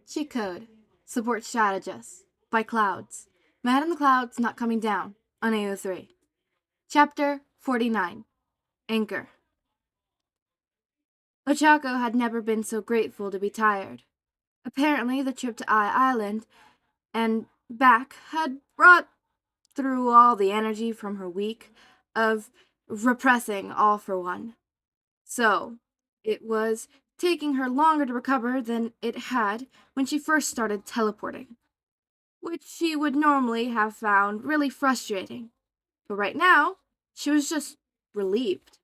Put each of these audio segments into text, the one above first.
Cheat Code. Support Strategist. By Clouds. Mad in the Clouds Not Coming Down. On AO3. Chapter 49. Anchor. Ochako had never been so grateful to be tired. Apparently, the trip to Island and back had brought through all the energy from her week of repressing All for One. So, it was taking her longer to recover than it had when she first started teleporting, which she would normally have found really frustrating. But right now, she was just relieved.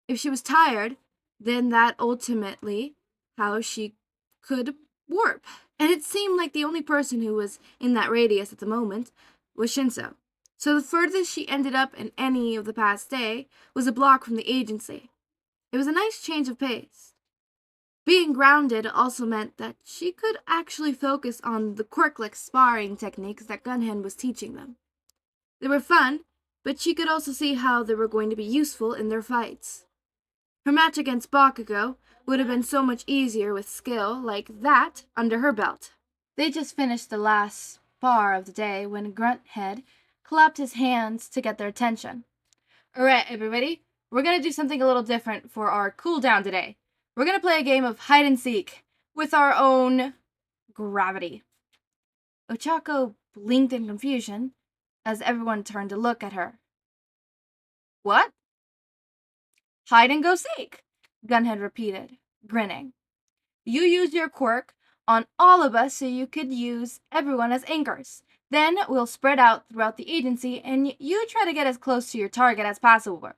If she was tired, then that ultimately how she could warp. And it seemed like the only person who was in that radius at the moment was Shinso. So the furthest she ended up in any of the past day was a block from the agency. It was a nice change of pace. Being grounded also meant that she could actually focus on the Quirkless sparring techniques that Gunhen was teaching them. They were fun, but she could also see how they were going to be useful in their fights. Her match against Bakugo would have been so much easier with skill like that under her belt. They just finished the last spar of the day when Grunthead clapped his hands to get their attention. Alright, everybody, we're going to do something a little different for our cooldown today. We're going to play a game of hide and seek with our own gravity. Ochako blinked in confusion as everyone turned to look at her. What? Hide and go seek, Gunhead repeated, grinning. You use your quirk on all of us so you could use everyone as anchors. Then we'll spread out throughout the agency and you try to get as close to your target as possible.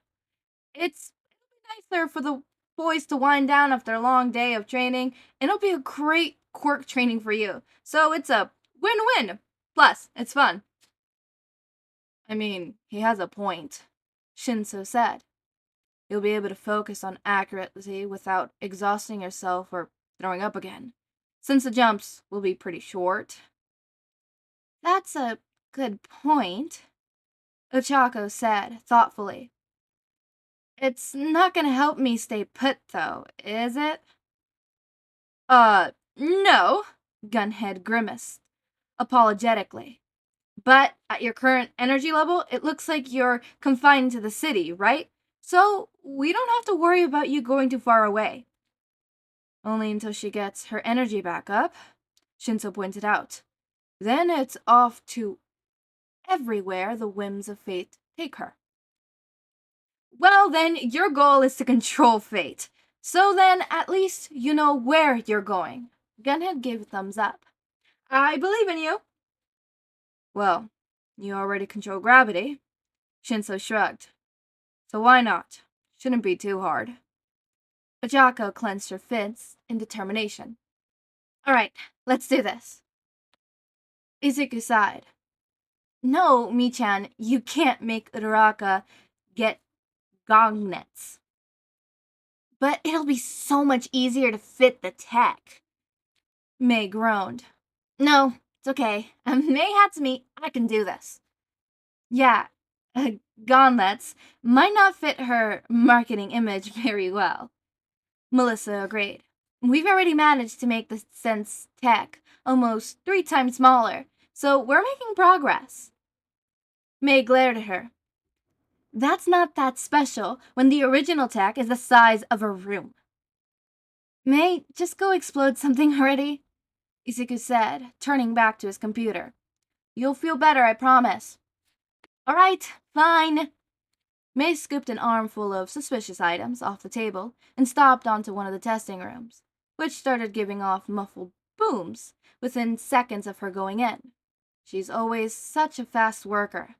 It'll be nicer for the boys to wind down after a long day of training, and it'll be a great quirk training for you. So it's a win-win. Plus, it's fun. I mean, he has a point, Shinso said. You'll be able to focus on accuracy without exhausting yourself or throwing up again, since the jumps will be pretty short. That's a good point, Ochako said thoughtfully. It's not gonna help me stay put, though, is it? No, Gunhead grimaced, apologetically. But at your current energy level, it looks like you're confined to the city, right? So we don't have to worry about you going too far away. Only until she gets her energy back up, Shinso pointed out. Then it's off to everywhere the whims of fate take her. Well, then, your goal is to control fate. So then, at least you know where you're going. Gunhead gave a thumbs up. I believe in you. Well, you already control gravity. Shinso shrugged. So why not? Shouldn't be too hard. Ochako clenched her fists in determination. Alright, let's do this. Izuku sighed. No, Michan, you can't make Uraraka get gong nets. But it'll be so much easier to fit the tech. Mei groaned. No, it's okay. Mei Hatsume, I can do this. Yeah, gauntlets might not fit her marketing image very well. Melissa agreed. We've already managed to make the Sense tech almost 3 times smaller, so we're making progress. Mei glared at her. That's not that special when the original tech is the size of a room. Mei, just go explode something already, Izuku said, turning back to his computer. You'll feel better, I promise. Alright, fine. Mei scooped an armful of suspicious items off the table and stopped onto one of the testing rooms, which started giving off muffled booms within seconds of her going in. She's always such a fast worker.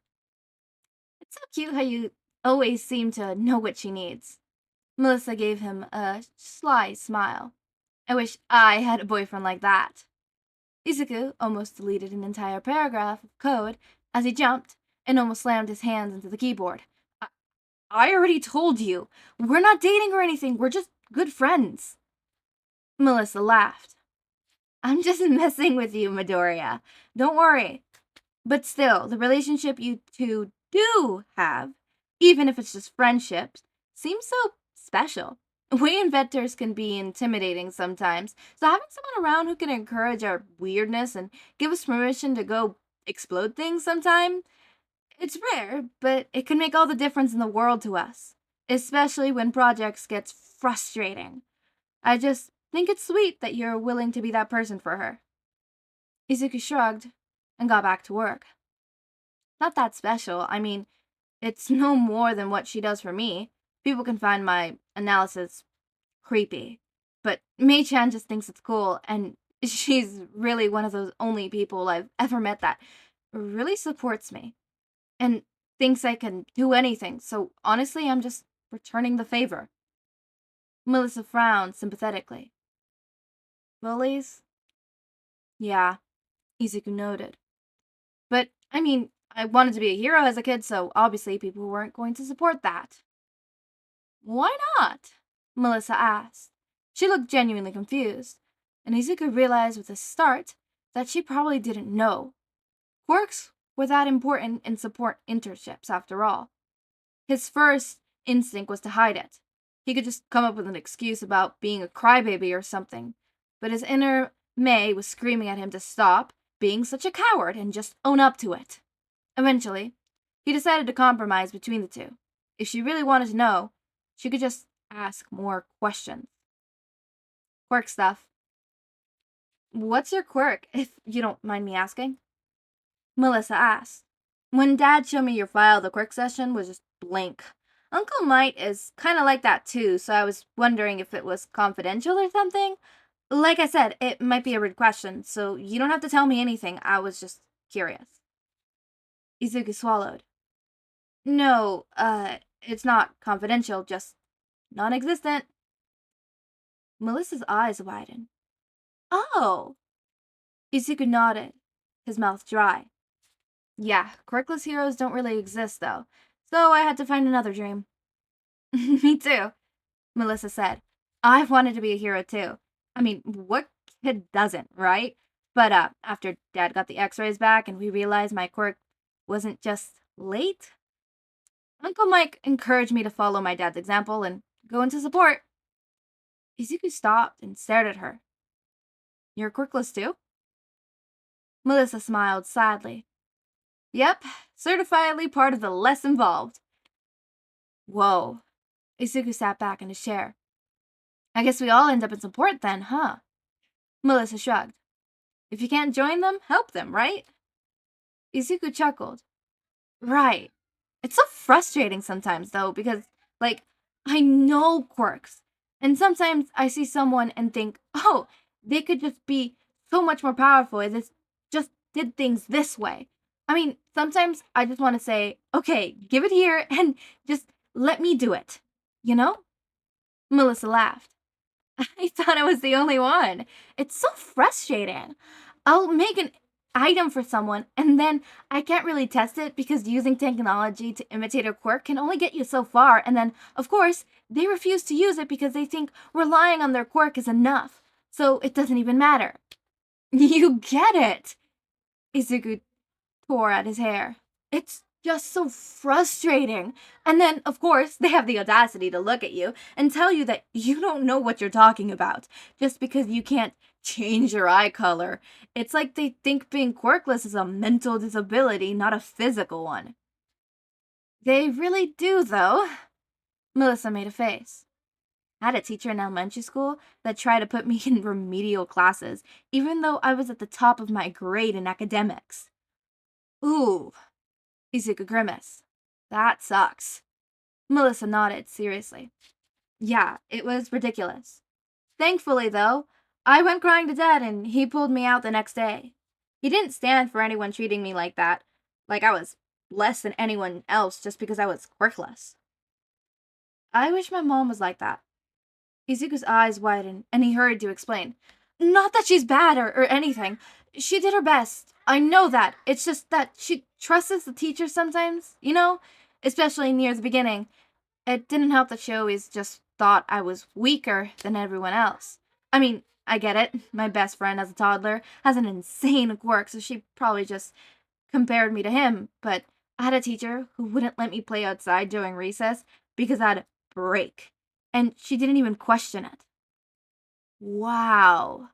It's so cute how you always seem to know what she needs. Melissa gave him a sly smile. I wish I had a boyfriend like that. Izuku almost deleted an entire paragraph of code as he jumped and almost slammed his hands into the keyboard. I already told you. We're not dating or anything. We're just good friends. Melissa laughed. I'm just messing with you, Midoriya. Don't worry. But still, the relationship you two do have, even if it's just friendships, seems so special. We inventors can be intimidating sometimes, so having someone around who can encourage our weirdness and give us permission to go explode things sometime, it's rare, but it can make all the difference in the world to us, especially when projects gets frustrating. I just think it's sweet that you're willing to be that person for her. Izuku shrugged and got back to work. Not that special. I mean, it's no more than what she does for me. People can find my analysis creepy, but Mei-chan just thinks it's cool, and she's really one of those only people I've ever met that really supports me and thinks I can do anything. So honestly, I'm just returning the favor. Melissa frowned sympathetically. Bullies? Yeah, Izuku noted. But, I mean, I wanted to be a hero as a kid, so obviously people weren't going to support that. Why not? Melissa asked. She looked genuinely confused, and Izuku realized with a start that she probably didn't know. Quirks were that important in support internships, after all. His first instinct was to hide it. He could just come up with an excuse about being a crybaby or something, but his inner May was screaming at him to stop being such a coward and just own up to it. Eventually, he decided to compromise between the two. If she really wanted to know, she could just ask more questions. Quirk stuff. What's your quirk, if you don't mind me asking? Melissa asked. When Dad showed me your file, the quirk session was just blank. Uncle Mike is kind of like that too, so I was wondering if it was confidential or something. Like I said, it might be a rude question, so you don't have to tell me anything. I was just curious. Izuku swallowed. No, it's not confidential, just non existent. Melissa's eyes widened. Oh! Izuku nodded, his mouth dry. Yeah, quirkless heroes don't really exist, though, so I had to find another dream. Me too, Melissa said. I wanted to be a hero, too. I mean, what kid doesn't, right? But after Dad got the x-rays back and we realized my quirk wasn't just late, Uncle Mike encouraged me to follow my dad's example and go into support. Izuku stopped and stared at her. You're quirkless too? Melissa smiled sadly. Yep, certifiably part of the less involved. Whoa. Izuku sat back in his chair. I guess we all end up in support then, huh? Melissa shrugged. If you can't join them, help them, right? Izuku chuckled. Right. It's so frustrating sometimes, though, because, like, I know quirks. And sometimes I see someone and think, oh, they could just be so much more powerful if they just did things this way. I mean, sometimes I just want to say, okay, give it here and just let me do it. You know? Melissa laughed. I thought I was the only one. It's so frustrating. I'll make an item for someone and then I can't really test it because using technology to imitate a quirk can only get you so far, and then, of course, they refuse to use it because they think relying on their quirk is enough, so it doesn't even matter. You get it! Izuku tore at his hair. It's just so frustrating. And then, of course, they have the audacity to look at you and tell you that you don't know what you're talking about just because you can't change your eye color. It's like they think being quirkless is a mental disability, not a physical one. They really do, though. Melissa made a face. I had a teacher in elementary school that tried to put me in remedial classes, even though I was at the top of my grade in academics. Ooh, Izuku grimaced. That sucks. Melissa nodded seriously. Yeah, it was ridiculous. Thankfully, though, I went crying to Dad and he pulled me out the next day. He didn't stand for anyone treating me like that, like I was less than anyone else just because I was quirkless. I wish my mom was like that. Izuku's eyes widened and he hurried to explain. Not that she's bad or anything. She did her best. I know that. It's just that she trusts the teacher sometimes, you know? Especially near the beginning. It didn't help that she always just thought I was weaker than everyone else. I mean, I get it. My best friend as a toddler has an insane quirk, so she probably just compared me to him. But I had a teacher who wouldn't let me play outside during recess because I'd break. and she didn't even question it. Wow.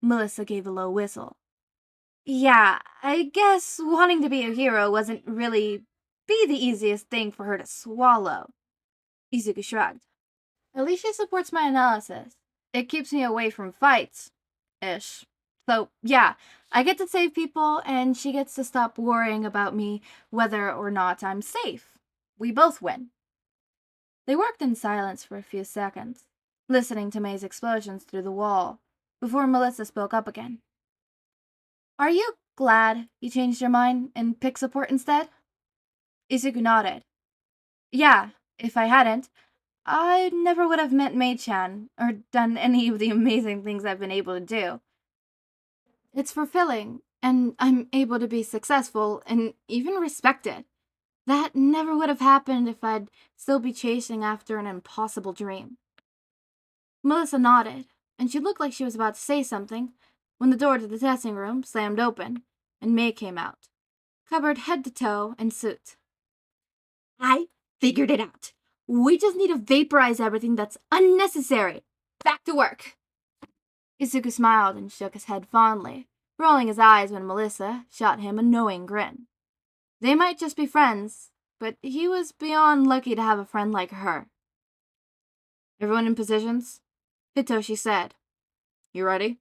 Melissa gave a low whistle. Yeah, I guess wanting to be a hero wasn't really be the easiest thing for her to swallow. Izuku shrugged. At least she supports my analysis. It keeps me away from fights. Ish. So, yeah, I get to save people, and she gets to stop worrying about me whether or not I'm safe. We both win. They worked in silence for a few seconds, listening to May's explosions through the wall, before Melissa spoke up again. Are you glad you changed your mind and picked support instead? Izuku nodded. Yeah, if I hadn't, I never would have met Mei-chan or done any of the amazing things I've been able to do. It's fulfilling, and I'm able to be successful and even respected. That never would have happened if I'd still be chasing after an impossible dream. Melissa nodded, and she looked like she was about to say something when the door to the testing room slammed open, and Mei came out, covered head to toe in soot. I figured it out. We just need to vaporize everything that's unnecessary. Back to work. Izuku smiled and shook his head fondly, rolling his eyes when Melissa shot him a knowing grin. They might just be friends, but he was beyond lucky to have a friend like her. Everyone in positions? Hitoshi said. You ready?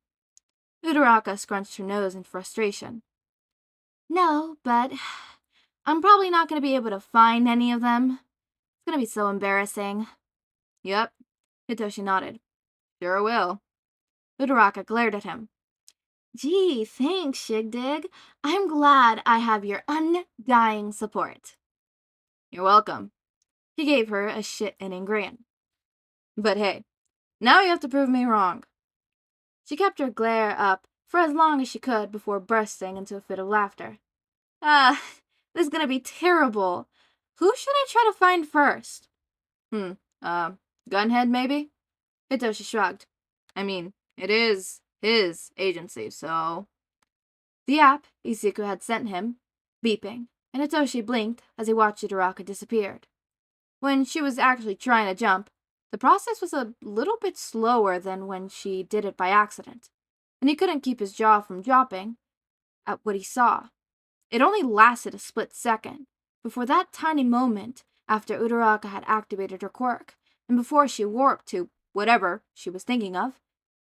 Uraraka scrunched her nose in frustration. No, but I'm probably not going to be able to find any of them. It's going to be so embarrassing. Yep, Hitoshi nodded. Sure will. Uraraka glared at him. Gee, thanks, Shigdig. I'm glad I have your undying support. You're welcome. He gave her a shit-eating grin. But hey, now you have to prove me wrong. She kept her glare up for as long as she could before bursting into a fit of laughter. This is gonna be terrible. Who should I try to find first? Gunhead maybe? Hitoshi shrugged. I mean, it is his agency, so... The app Izuku had sent him, beeping, and Hitoshi blinked as he watched Uraraka disappeared. When she was actually trying to jump, the process was a little bit slower than when she did it by accident, and he couldn't keep his jaw from dropping at what he saw. It only lasted a split second, before that tiny moment after Uraraka had activated her quirk, and before she warped to whatever she was thinking of.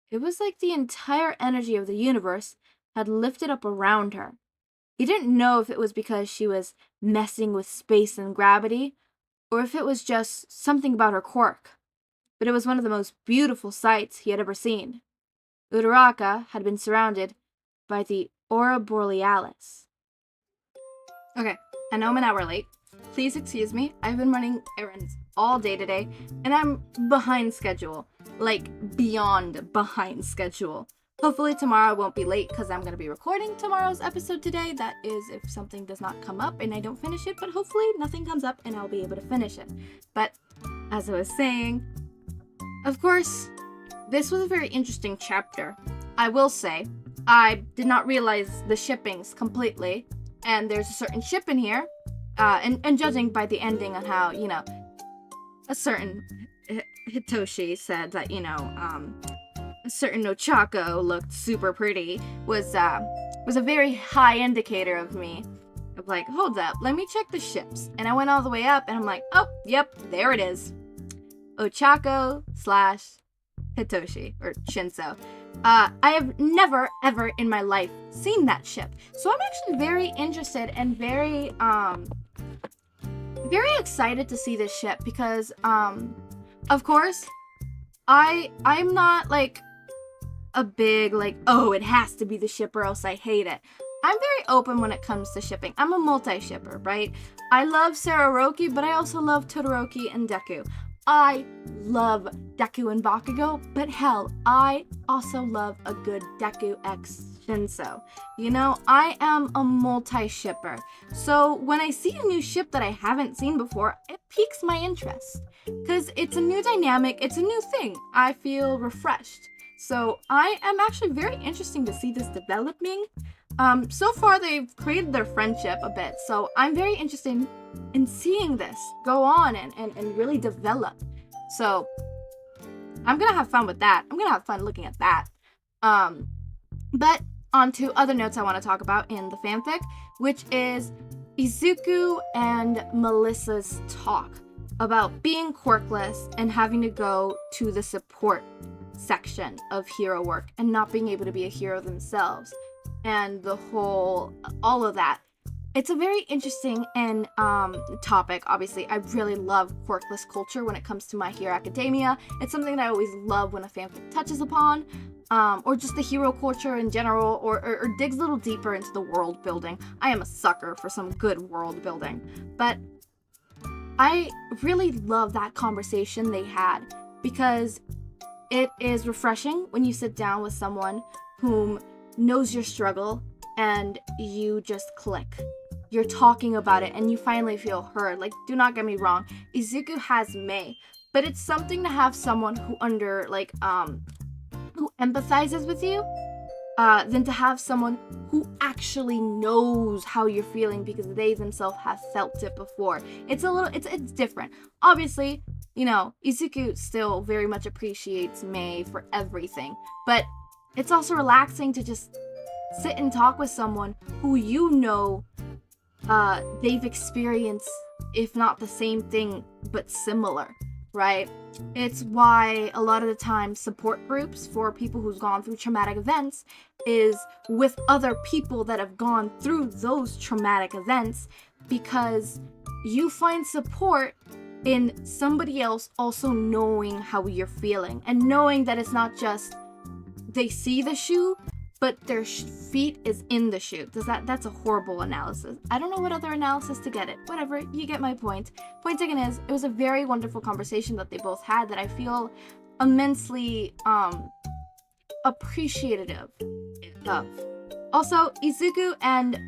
It was like the entire energy of the universe had lifted up around her. He didn't know if it was because she was messing with space and gravity, or if it was just something about her quirk. But it was one of the most beautiful sights he had ever seen. Uraraka had been surrounded by the Aurora Borealis. Okay, I know I'm an hour late. Please excuse me, I've been running errands all day today, and I'm behind schedule. Like, beyond behind schedule. Hopefully tomorrow I won't be late because I'm going to be recording tomorrow's episode today. That is if something does not come up and I don't finish it, but hopefully nothing comes up and I'll be able to finish it. But, as I was saying, of course, this was a very interesting chapter. I will say, I did not realize the shippings completely, and there's a certain ship in here, and judging by the ending on how, a certain Hitoshi said that, a certain Ochako looked super pretty was a very high indicator of me. Of like, hold up, let me check the ships. And I went all the way up, and I'm like, oh, yep, there it is. Ochako / Hitoshi, or Shinso. I have never, ever in my life seen that ship. So I'm actually very interested and very excited to see this ship because, of course, I'm not, like, a big, like, oh, it has to be the ship or else I hate it. I'm very open when it comes to shipping. I'm a multi-shipper, right? I love Sararoki, but I also love Todoroki and Deku. I love Deku and Bakugo, but hell, I also love a good Deku x Shinso. I am a multi-shipper. So when I see a new ship that I haven't seen before, it piques my interest. Because it's a new dynamic, it's a new thing. I feel refreshed. So I am actually very interested to see this developing. So far they've created their friendship a bit, so I'm very interested in seeing this go on and really develop. So I'm gonna have fun with that. I'm gonna have fun looking at that. But on to other notes I want to talk about in the fanfic, which is Izuku and Melissa's talk about being quirkless and having to go to the support section of hero work and not being able to be a hero themselves, and all of that. It's a very interesting and topic. Obviously, I really love quirkless culture when it comes to My Hero Academia. It's something that I always love when a fanfic touches upon, or just the hero culture in general, or digs a little deeper into the world building. I am a sucker for some good world building. But I really love that conversation they had, because it is refreshing when you sit down with someone whom knows your struggle and you just click. You're talking about it and you finally feel heard. Like, do not get me wrong, Izuku has Mei, but it's something to have someone who who empathizes with you, than to have someone who actually knows how you're feeling because they themselves have felt it before. It's different. Obviously, Izuku still very much appreciates Mei for everything, but it's also relaxing to just sit and talk with someone who they've experienced, if not the same thing, but similar, right? It's why a lot of the time support groups for people who's gone through traumatic events is with other people that have gone through those traumatic events, because you find support in somebody else also knowing how you're feeling and knowing that it's not just they see the shoe, but their feet is in the shoe. That's a horrible analysis. I don't know what other analysis to get it. Whatever, you get my point. Point taken is, it was a very wonderful conversation that they both had that I feel immensely appreciative of. Also, Izuku and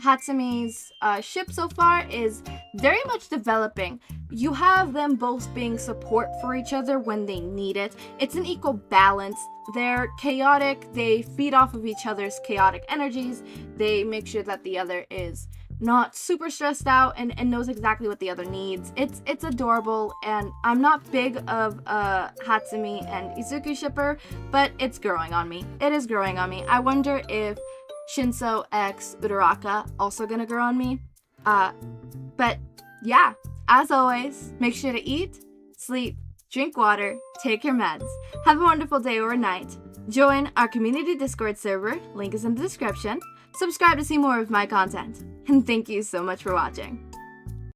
Hatsume's ship so far is very much developing. You have them both being support for each other when they need it. It's an equal balance. They're chaotic. They feed off of each other's chaotic energies. They make sure that the other is not super stressed out and knows exactly what the other needs. It's adorable, and I'm not big of a Hatsume and Izuku shipper, but it's growing on me. It is growing on me. I wonder if Shinso x Uraraka also gonna grow on me. But yeah, as always, make sure to eat, sleep, drink water, take your meds. Have a wonderful day or night. Join our community Discord server, link is in the description. Subscribe to see more of my content. And thank you so much for watching.